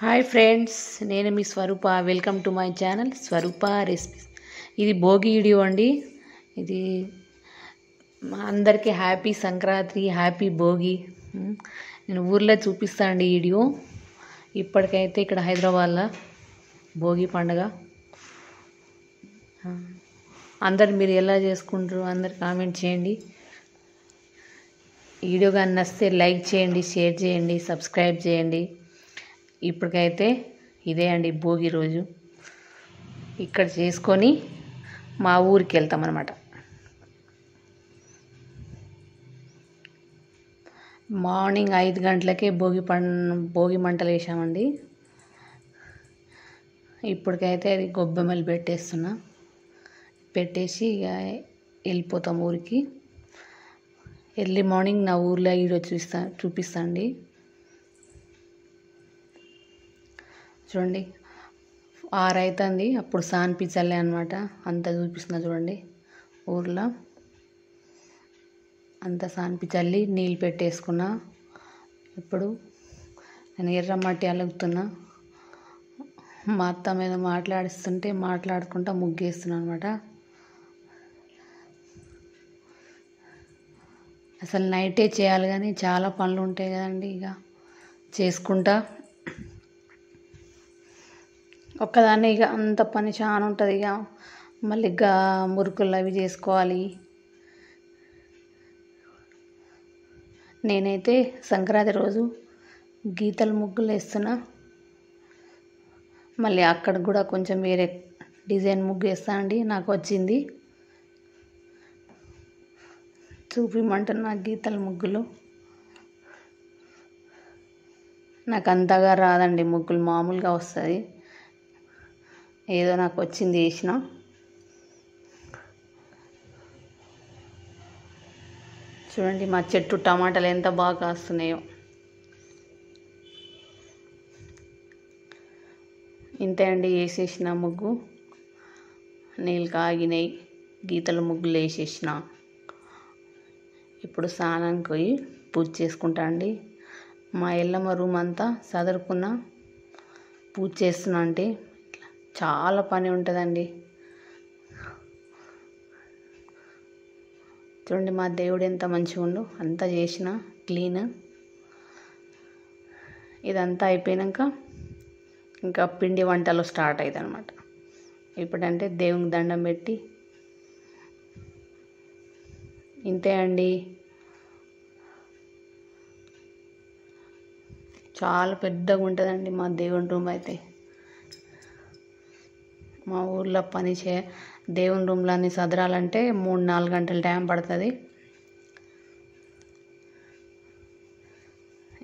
Hi friends, నేను మీ Swaroopa. Welcome to my channel Swaroopa recipes. ఇది భోగి వీడియో అండి. ఇది మా అందరికీ హ్యాపీ సంక్రాంతి, హ్యాపీ భోగి. నేను ఊర్లో చూపిస్తాను ఈ వీడియో. ఇప్పటికైతే ఇక్కడ హైదరాబాద్లో భోగి పండుగ. అందరు మీరు ఎలా చేసుకుంటారు అందరు కామెంట్ చేయండి. వీడియో కానీ నచ్చితే లైక్ చేయండి, షేర్ చేయండి, సబ్స్క్రైబ్ చేయండి. ఇప్పటికైతే ఇదే అండి భోగి రోజు. ఇక్కడ చేసుకొని మా ఊరికి వెళ్తామన్నమాట. మార్నింగ్ 5 గంటలకే భోగి మంటలు వేసామండి. ఇప్పటికైతే అది గొబ్బెమ్మలు పెట్టేసి ఇక వెళ్ళిపోతాం ఊరికి. ఎర్లీ మార్నింగ్ నా ఊర్లో వీడియో చూపిస్తాండి. చూడండి, 6 అవుతుంది. అప్పుడు సాన్పి చల్లే అనమాట. అంతా చూపిస్తున్నా చూడండి. ఊర్లో అంతా సాన్పి చల్లి నీళ్ళు పెట్టేసుకున్నా. ఇప్పుడు నేను ఎర్రమట్టి అలుగుతున్నా. మా అత్త మీద మాట్లాడుకుంటా ముగ్గేస్తున్నా అనమాట. అసలు నైటే చేయాలి కానీ చాలా పనులు ఉంటాయి కదండి. ఇక చేసుకుంటా ఒక్కదాన్ని ఇక అంత పని చాలా ఉంటుంది. ఇక మళ్ళీ మురుకులు అవి చేసుకోవాలి. నేనైతే సంక్రాంతి రోజు గీతల ముగ్గులు వేస్తున్నా. మళ్ళీ అక్కడ కూడా కొంచెం వేరే డిజైన్ ముగ్గు వేస్తా అండి. నాకు వచ్చింది చూపిమంటున్నా. గీతల ముగ్గులు నాకు అంతగా రాదండి. ముగ్గులు మామూలుగా వస్తుంది. ఏదో నాకు వచ్చింది వేసిన. చూడండి మా చెట్టు టమాటాలు ఎంత బాగా కాస్తున్నాయో. ఇంతే అండి, వేసేసిన ముగ్గు. నీళ్ళు కాగినాయి, గీతల ముగ్గులు వేసేసిన. ఇప్పుడు స్నానానికి పోయి పూజ చేసుకుంటా అండి. మా ఎల్లమ్మ రూమ్ అంతా సదురుకున్నా, పూజ చేస్తున్నా. అంటే చాలా పని ఉంటుందండి. చూడండి మా దేవుడు ఎంత మంచిగా ఉండు. అంతా చేసిన క్లీన్. ఇదంతా అయిపోయాక ఇంకా పిండి వంటలు స్టార్ట్ అవుతాయి అన్నమాట. ఇప్పుడంటే దేవునికి దండం పెట్టి ఇంతే అండి. చాలా పెద్దగా ఉంటుందండి మా దేవుని రూమ్ అయితే. మా ఊర్లో దేవుని రూమ్లో అన్ని సదరాలంటే 3-4 గంటల టైం పడుతుంది.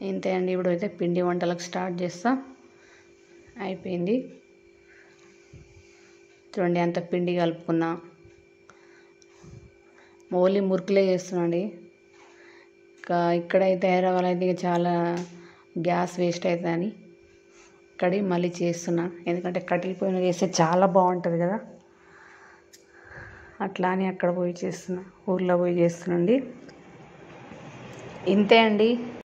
ఇంతే అండి. ఇప్పుడు అయితే పిండి వంటలకు స్టార్ట్ చేస్తా. అయిపోయింది. చూడండి అంత పిండి కలుపుకున్నా. ఓన్లీ మురుకులే చేస్తున్నాండి. ఇక్కడైతే హైదరాబాద్ అయితే చాలా గ్యాస్ వేస్ట్ అవుతుందని కడిగి మళ్ళీ చేస్తున్నా. ఎందుకంటే కట్టెల పొయ్యి మీద చేస్తే చాలా బాగుంటుంది కదా. అట్లా అని అక్కడ పోయి చేస్తున్నా, ఊర్లో పోయి చేస్తున్నాండి. ఇంతే అండి.